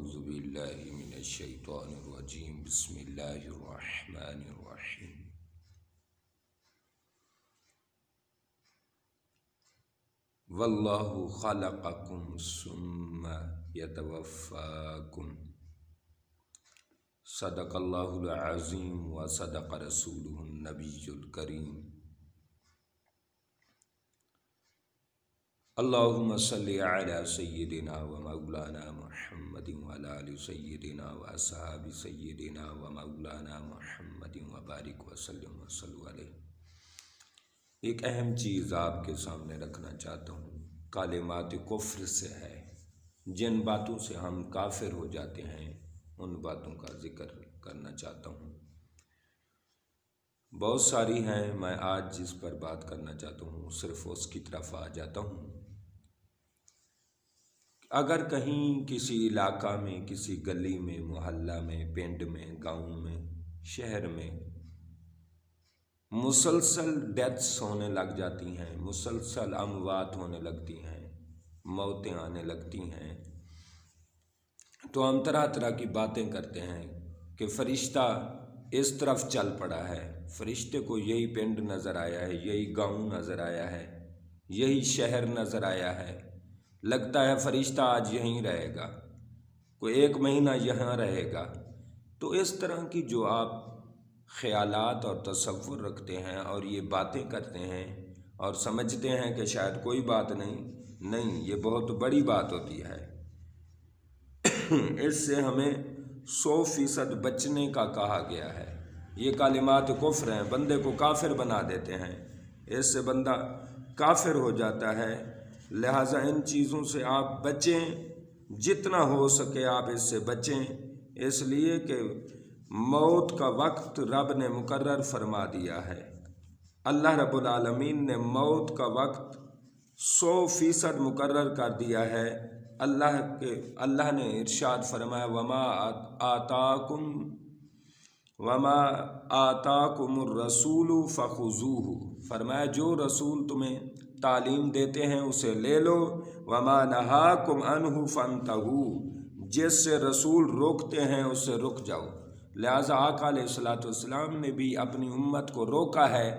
اعوذ باللہ من الشیطان الرجیم بسم اللہ الرحمن الرحیم واللہ خلقکم ثم یتوفاکم صدق اللہ العظیم و صدق رسولہ النبی الکریم اللہم صلی علی سیدنا و مولانا محمد و علی سیدنا و اصحاب سیدنا و مولانا محمد و بارک وسلم و صلی علیہ۔ ایک اہم چیز آپ کے سامنے رکھنا چاہتا ہوں، کلمات کفر سے ہے، جن باتوں سے ہم کافر ہو جاتے ہیں ان باتوں کا ذکر کرنا چاہتا ہوں۔ بہت ساری ہیں، میں آج جس پر بات کرنا چاہتا ہوں صرف اس کی طرف آ جاتا ہوں۔ اگر کہیں کسی علاقہ میں، کسی گلی میں، محلہ میں، پنڈ میں، گاؤں میں، شہر میں مسلسل ڈیتھس ہونے لگ جاتی ہیں، مسلسل اموات ہونے لگتی ہیں، موتیں آنے لگتی ہیں، تو ہم طرح طرح کی باتیں کرتے ہیں کہ فرشتہ اس طرف چل پڑا ہے، فرشتے کو یہی پنڈ نظر آیا ہے، یہی گاؤں نظر آیا ہے، یہی شہر نظر آیا ہے، لگتا ہے فرشتہ آج یہیں رہے گا، کوئی 1 مہینہ یہاں رہے گا۔ تو اس طرح کی جو آپ خیالات اور تصور رکھتے ہیں اور یہ باتیں کرتے ہیں اور سمجھتے ہیں کہ شاید کوئی بات نہیں، یہ بہت بڑی بات ہوتی ہے۔ اس سے ہمیں 100% بچنے کا کہا گیا ہے۔ یہ کلمات کفر ہیں، بندے کو کافر بنا دیتے ہیں، اس سے بندہ کافر ہو جاتا ہے۔ لہٰذا ان چیزوں سے آپ بچیں، جتنا ہو سکے آپ اس سے بچیں، اس لیے کہ موت کا وقت رب نے مقرر فرما دیا ہے۔ اللہ رب العالمین نے موت کا وقت 100% مقرر کر دیا ہے۔ اللہ نے ارشاد فرمایا وما آتاکم الرسول فخذوہ، فرمایا جو رسول تمہیں تعلیم دیتے ہیں اسے لے لو، وما نہاکم عنہ فانتہوا، جس سے رسول روکتے ہیں اس سے رک جاؤ۔ لہٰذا آقا علیہ الصلوۃ والسلام نے بھی اپنی امت کو روکا ہے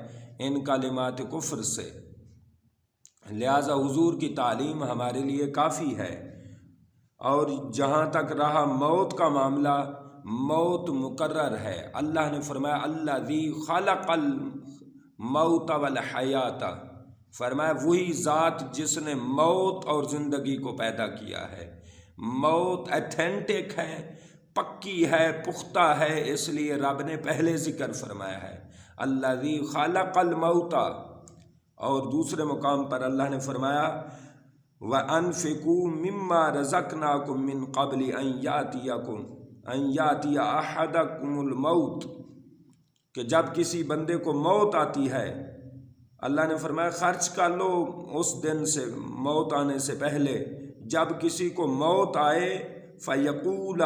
ان کلمات کفر سے، لہٰذا حضور کی تعلیم ہمارے لیے کافی ہے۔ اور جہاں تک رہا موت کا معاملہ، موت مقرر ہے۔ اللہ نے فرمایا الذی خلق الموت والحیات، فرمایا وہی ذات جس نے موت اور زندگی کو پیدا کیا ہے۔ موت ایتھینٹک ہے، پکی ہے، پختہ ہے، اس لیے رب نے پہلے ذکر فرمایا ہے الذی خلق الموت، اور دوسرے مقام پر اللہ نے فرمایا وَأَنفِقُوا مِمَّا رَزَقْنَاكُم مِّن قَبْلِ أَن يَأْتِيَ أَحَدَكُمُ الْمَوْتُ، کہ جب کسی بندے کو موت آتی ہے اللہ نے فرمایا خرچ کر لو اس دن سے، موت آنے سے پہلے۔ جب کسی کو موت آئے فَيَقُولَ،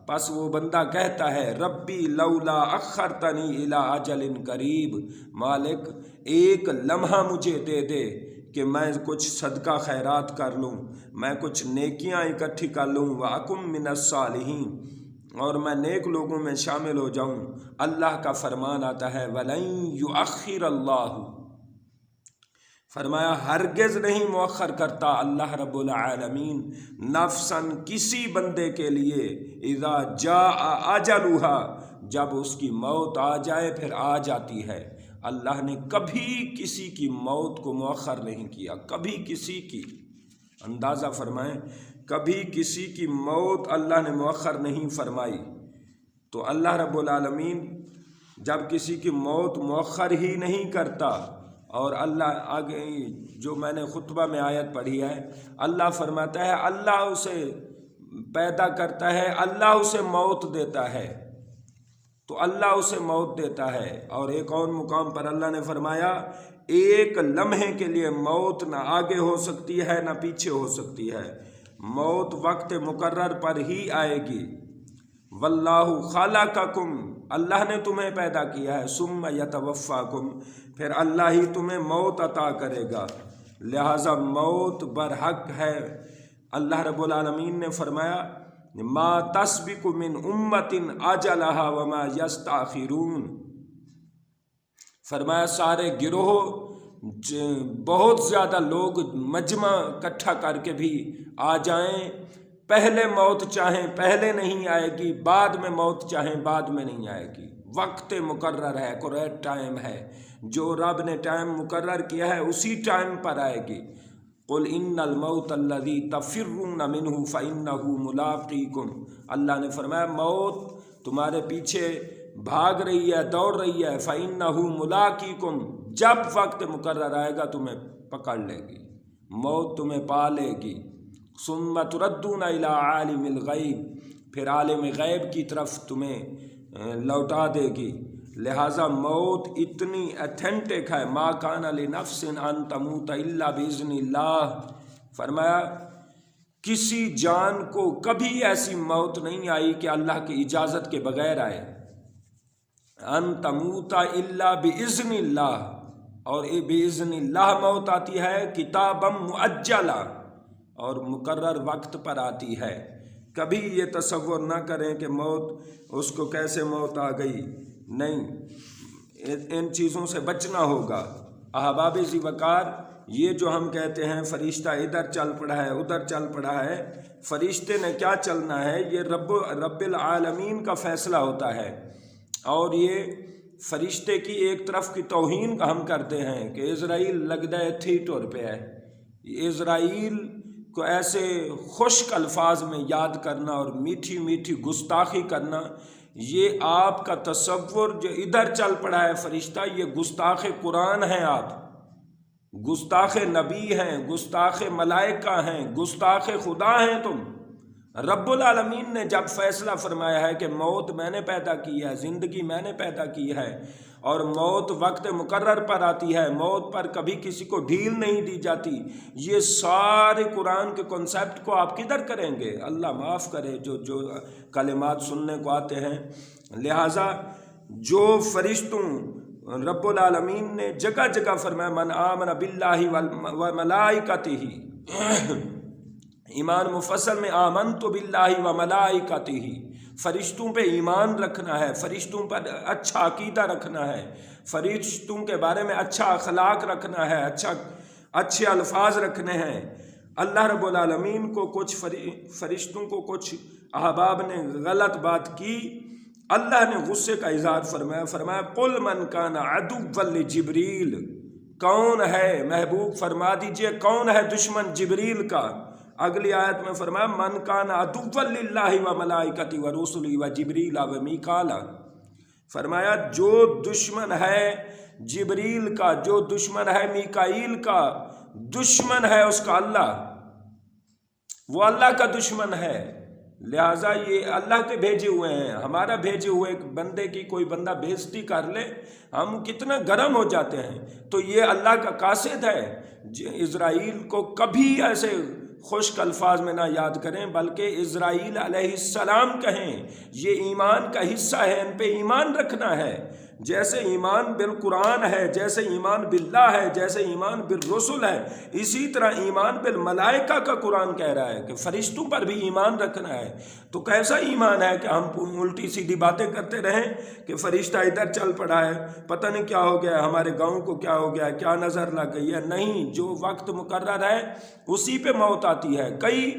پس وہ بندہ کہتا ہے ربی لولا اخرتنی الی اجل قریب، مالک 1 لمحہ مجھے دے دے کہ میں کچھ صدقہ خیرات کر لوں، میں کچھ نیکیاں اکٹھی کر لوں، وَأَكُن مِّنَ الصَّالِحِينَ، اور میں نیک لوگوں میں شامل ہو جاؤں۔ اللہ کا فرمان آتا ہے وَلَن يُؤَخِّرَ اللَّهُ، فرمایا ہرگز نہیں مؤخر کرتا اللہ رب العالمین نفساً کسی بندے کے لیے اذا جاء اجلها، جب اس کی موت آ جائے، پھر آ جاتی ہے۔ اللہ نے کبھی کسی کی موت کو مؤخر نہیں کیا، کبھی کسی کی، اندازہ فرمائیں، کبھی کسی کی موت اللہ نے مؤخر نہیں فرمائی۔ تو اللہ رب العالمین جب کسی کی موت مؤخر ہی نہیں کرتا، اور اللہ آگے جو میں نے خطبہ میں آیت پڑھی ہے، اللہ فرماتا ہے اللہ اسے پیدا کرتا ہے، اللہ اسے موت دیتا ہے، تو اللہ اسے موت دیتا ہے۔ اور ایک اور مقام پر اللہ نے فرمایا 1 لمحے کے لیے موت نہ آگے ہو سکتی ہے نہ پیچھے ہو سکتی ہے، موت وقت مقرر پر ہی آئے گی۔ واللہ خلقکم، اللہ نے تمہیں پیدا کیا ہے، ثم یتوفاکم، پھر اللہ ہی تمہیں موت عطا کرے گا، لہٰذا موت برحق ہے۔ اللہ رب العالمین نے فرمایا ما تسبق من امت اجلها وما یستاخرون، فرمایا سارے گروہ بہت زیادہ لوگ مجمع اکٹھا کر کے بھی آ جائیں، پہلے موت چاہیں پہلے نہیں آئے گی، بعد میں موت چاہیں بعد میں نہیں آئے گی، وقت مقرر ہے، قریٹ ٹائم ہے، جو رب نے ٹائم مقرر کیا ہے اسی ٹائم پر آئے گی۔ قل ان الموت الذی تفرون منہ فانہ ملاقیکم، اللہ نے فرمایا موت تمہارے پیچھے بھاگ رہی ہے، دوڑ رہی ہے، فانہ ملاقیکم، جب وقت مقرر آئے گا تمہیں پکڑ لے گی، موت تمہیں پا لے گی۔ ثم تردون الی عالم الغیب، پھر عالم غیب کی طرف تمہیں لوٹا دے گی۔ لہٰذا موت اتنی ایتھینٹک ہے، ما کان لنفس ان تموت الا باذن اللہ، فرمایا کسی جان کو کبھی ایسی موت نہیں آئی کہ اللہ کی اجازت کے بغیر آئے، ان تموت الا باذن اللہ، اور باذن اللہ موت آتی ہے کتابا مؤجلا، اور مقرر وقت پر آتی ہے۔ کبھی یہ تصور نہ کریں کہ موت اس کو کیسے موت آ گئی، نہیں، ان چیزوں سے بچنا ہوگا۔ احباب ذی وقار، یہ جو ہم کہتے ہیں فرشتہ ادھر چل پڑا ہے ادھر چل پڑا ہے، فرشتے نے کیا چلنا ہے، یہ رب العالمین کا فیصلہ ہوتا ہے، اور یہ فرشتے کی ایک طرف کی توہین کا ہم کرتے ہیں کہ اسرائیل لگدا ہے تھی ٹور پہ ہے۔ اسرائیل کو ایسے خشک الفاظ میں یاد کرنا اور میٹھی میٹھی گستاخی کرنا، یہ آپ کا تصور جو ادھر چل پڑا ہے فرشتہ، یہ گستاخ قرآن ہیں، آپ گستاخ نبی ہیں، گستاخ ملائکہ ہیں، گستاخ خدا ہیں تم۔ رب العالمین نے جب فیصلہ فرمایا ہے کہ موت میں نے پیدا کی ہے، زندگی میں نے پیدا کی ہے، اور موت وقت مقرر پر آتی ہے، موت پر کبھی کسی کو ڈھیل نہیں دی جاتی، یہ سارے قرآن کے کنسیپٹ کو آپ کدھر کریں گے؟ اللہ معاف کرے جو کلمات سننے کو آتے ہیں۔ لہٰذا جو فرشتوں رب العالمین نے جگہ جگہ فرمایا من آمن باللہ و ملائکتہ، ایمان مفصل میں آمنت باللہ و ملائکتہ، فرشتوں پہ ایمان رکھنا ہے، فرشتوں پر اچھا عقیدہ رکھنا ہے، فرشتوں کے بارے میں اچھا اخلاق رکھنا ہے، اچھے الفاظ رکھنے ہیں۔ اللہ رب العالمین کو کچھ فرشتوں کو کچھ احباب نے غلط بات کی، اللہ نے غصے کا اظہار فرمایا قل من کان عدوا لجبریل، کون ہے محبوب فرما دیجئے کون ہے دشمن جبریل کا؟ اگلی آیت میں فرمایا من کان عدوا للہ و ملائکتہ و رسلہ و جبریل و میکال، فرمایا جو دشمن ہے جبریل کا، جو دشمن ہے میکائیل کا، دشمن ہے اس کا اللہ، وہ اللہ کا دشمن ہے۔ لہٰذا یہ اللہ کے بھیجے ہوئے ہیں، ہمارا بھیجے ہوئے ایک بندے کی کوئی بندہ بےزتی کر لے ہم کتنا گرم ہو جاتے ہیں، تو یہ اللہ کا قاصد ہے۔ اسرائیل کو کبھی ایسے خشک الفاظ میں نہ یاد کریں، بلکہ اسرائیل علیہ السلام کہیں، یہ ایمان کا حصہ ہے، ان پہ ایمان رکھنا ہے۔ جیسے ایمان بالقرآن ہے، جیسے ایمان باللہ ہے، جیسے ایمان بالرسل ہے، اسی طرح ایمان بالملائکہ کا قرآن کہہ رہا ہے کہ فرشتوں پر بھی ایمان رکھنا ہے۔ تو کیسا ایمان ہے کہ ہم الٹی سیدھی باتیں کرتے رہیں کہ فرشتہ ادھر چل پڑا ہے، پتہ نہیں کیا ہو گیا، ہمارے گاؤں کو کیا ہو گیا، کیا نظر لگ گئی ہے؟ نہیں، جو وقت مقرر ہے اسی پہ موت آتی ہے۔ کئی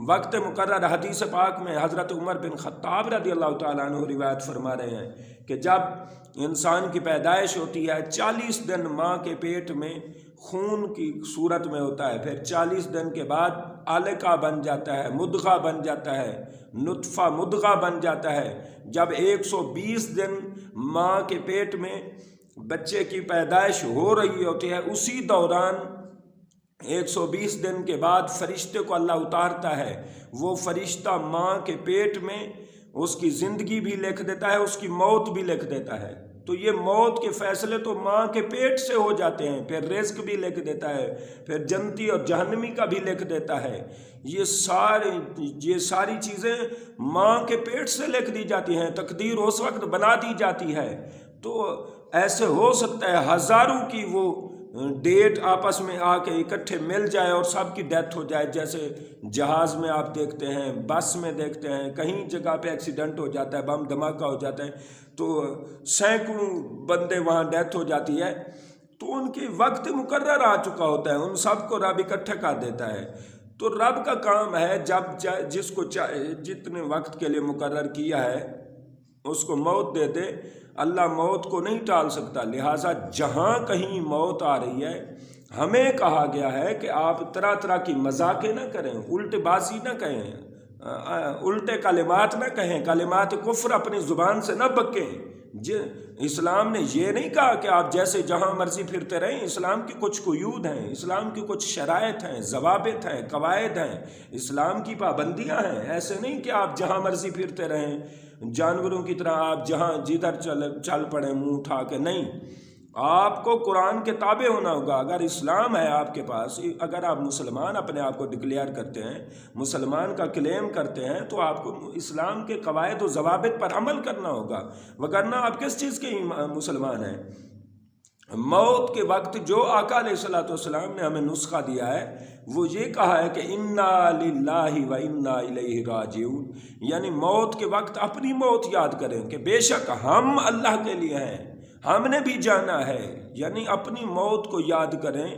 وقت مقرر حدیث پاک میں حضرت عمر بن خطاب رضی اللہ تعالیٰ عنہ روایت فرما رہے ہیں کہ جب انسان کی پیدائش ہوتی ہے 40 دن ماں کے پیٹ میں خون کی صورت میں ہوتا ہے، پھر 40 دن کے بعد علقہ بن جاتا ہے، مدغہ بن جاتا ہے، نطفہ مدغہ بن جاتا ہے۔ جب 120 دن ماں کے پیٹ میں بچے کی پیدائش ہو رہی ہوتی ہے، اسی دوران 120 دن کے بعد فرشتے کو اللہ اتارتا ہے، وہ فرشتہ ماں کے پیٹ میں اس کی زندگی بھی لکھ دیتا ہے، اس کی موت بھی لکھ دیتا ہے۔ تو یہ موت کے فیصلے تو ماں کے پیٹ سے ہو جاتے ہیں، پھر رزق بھی لکھ دیتا ہے، پھر جنتی اور جہنمی کا بھی لکھ دیتا ہے۔ یہ ساری چیزیں ماں کے پیٹ سے لکھ دی جاتی ہیں، تقدیر اس وقت بنا دی جاتی ہے۔ تو ایسے ہو سکتا ہے ہزاروں کی وہ ڈیٹ آپس میں آ کے اکٹھے مل جائے اور سب کی ڈیتھ ہو جائے، جیسے جہاز میں آپ دیکھتے ہیں، بس میں دیکھتے ہیں، کہیں جگہ پہ ایکسیڈنٹ ہو جاتا ہے، بم دھماکہ ہو جاتا ہے تو سینکڑوں بندے وہاں ڈیتھ ہو جاتی ہے، تو ان کی وقت مقرر آ چکا ہوتا ہے، ان سب کو رب اکٹھے کر دیتا ہے۔ تو رب کا کام ہے جب جس کو جتنے وقت کے لیے مقرر کیا ہے اس کو موت دے دے۔ اللہ موت کو نہیں ٹال سکتا، لہٰذا جہاں کہیں موت آ رہی ہے ہمیں کہا گیا ہے کہ آپ طرح طرح کی مذاقیں نہ کریں، الٹے بازی نہ کہیں، الٹے کلمات نہ کہیں، کلمات کفر اپنی زبان سے نہ بکیں۔ اسلام نے یہ نہیں کہا کہ آپ جیسے جہاں مرضی پھرتے رہیں، اسلام کی کچھ قیود ہیں، اسلام کی کچھ شرائط ہیں، ضوابط ہیں، قواعد ہیں، اسلام کی پابندیاں ہیں۔ ایسے نہیں کہ آپ جہاں مرضی پھرتے رہیں، جانوروں کی طرح آپ جہاں جدھر چل پڑیں منہ اٹھا کے، نہیں، آپ کو قرآن کے تابع ہونا ہوگا۔ اگر اسلام ہے آپ کے پاس، اگر آپ مسلمان اپنے آپ کو ڈکلیئر کرتے ہیں، مسلمان کا کلیم کرتے ہیں، تو آپ کو اسلام کے قواعد و ضوابط پر عمل کرنا ہوگا، وگرنہ آپ کس چیز کے مسلمان ہیں؟ موت کے وقت جو آقا علیہ الصلوۃ والسلام نے ہمیں نسخہ دیا ہے وہ یہ کہا ہے کہ انا للہ و انا الیہ راجعون، یعنی موت کے وقت اپنی موت یاد کریں کہ بے شک ہم اللہ کے لیے ہیں، ہم نے بھی جانا ہے، یعنی اپنی موت کو یاد کریں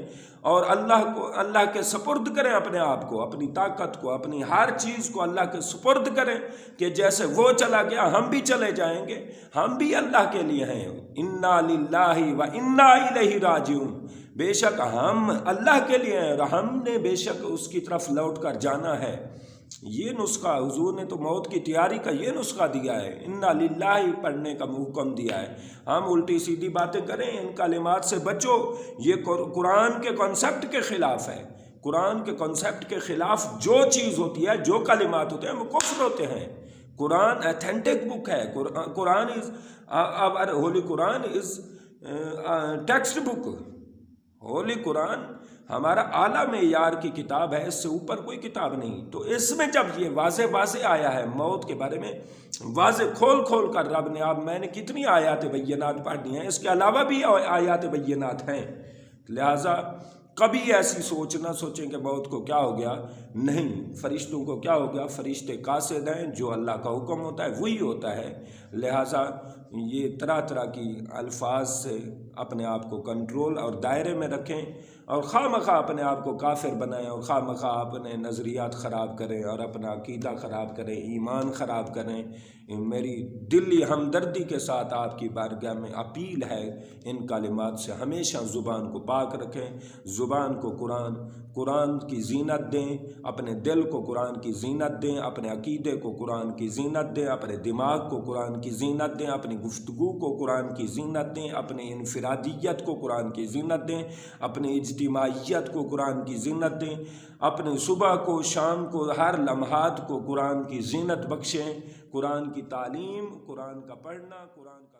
اور اللہ کے سپرد کریں اپنے آپ کو، اپنی طاقت کو، اپنی ہر چیز کو اللہ کے سپرد کریں کہ جیسے وہ چلا گیا ہم بھی چلے جائیں گے، ہم بھی اللہ کے لیے ہیں۔ انا للہ و انا الیہ راجعون، بے شک ہم اللہ کے لیے ہیں اور ہم نے بے شک اس کی طرف لوٹ کر جانا ہے۔ یہ نسخہ حضور نے تو موت کی تیاری کا یہ نسخہ دیا ہے، انا للہ پڑھنے کا حکم دیا ہے۔ ہم الٹی سیدھی باتیں کریں، ان کلمات سے بچو، یہ قرآن کے کانسیپٹ کے خلاف ہے۔ قرآن کے کانسیپٹ کے خلاف جو چیز ہوتی ہے، جو کلمات ہوتے ہیں وہ کفر ہوتے ہیں۔ قرآن ایتھینٹک بک ہے، قرآن از ہولی قرآن از ٹیکسٹ بک، ہولی قرآن ہمارا اعلیٰ معیار کی کتاب ہے، اس سے اوپر کوئی کتاب نہیں۔ تو اس میں جب یہ واضح آیا ہے موت کے بارے میں، واضح کھول کر رب نے، میں نے کتنی آیات بینات پڑھ دی ہیں، اس کے علاوہ بھی آیات بینات ہیں، لہٰذا کبھی ایسی سوچ نہ سوچیں کہ موت کو کیا ہو گیا، نہیں، فرشتوں کو کیا ہو گیا، فرشتے قاصد ہیں، جو اللہ کا حکم ہوتا ہے وہی ہوتا ہے۔ لہٰذا یہ طرح کی الفاظ سے اپنے آپ کو کنٹرول اور دائرے میں رکھیں، اور خواہ مخواہ اپنے آپ کو کافر بنائیں، اور خواہ مخواہ اپنے نظریات خراب کریں اور اپنا عقیدہ خراب کریں، ایمان خراب کریں۔ میری دلی ہمدردی کے ساتھ آپ کی بارگاہ میں اپیل ہے، ان کلمات سے ہمیشہ زبان کو پاک رکھیں، زبان کو قرآن کی زینت دیں، اپنے دل کو قرآن کی زینت دیں، اپنے عقیدے کو قرآن کی زینت دیں، اپنے دماغ کو قرآن کی زینت دیں، اپنی گفتگو کو قرآن کی زینت دیں، اپنی انفرادیت کو قرآن کی زینت دیں، اپنی اجتماعیت کو قرآن کی زینت دیں، اپنے صبح کو، شام کو، ہر لمحات کو قرآن کی زینت بخشیں۔ قرآن کی تعلیم، قرآن کا پڑھنا، قرآن کا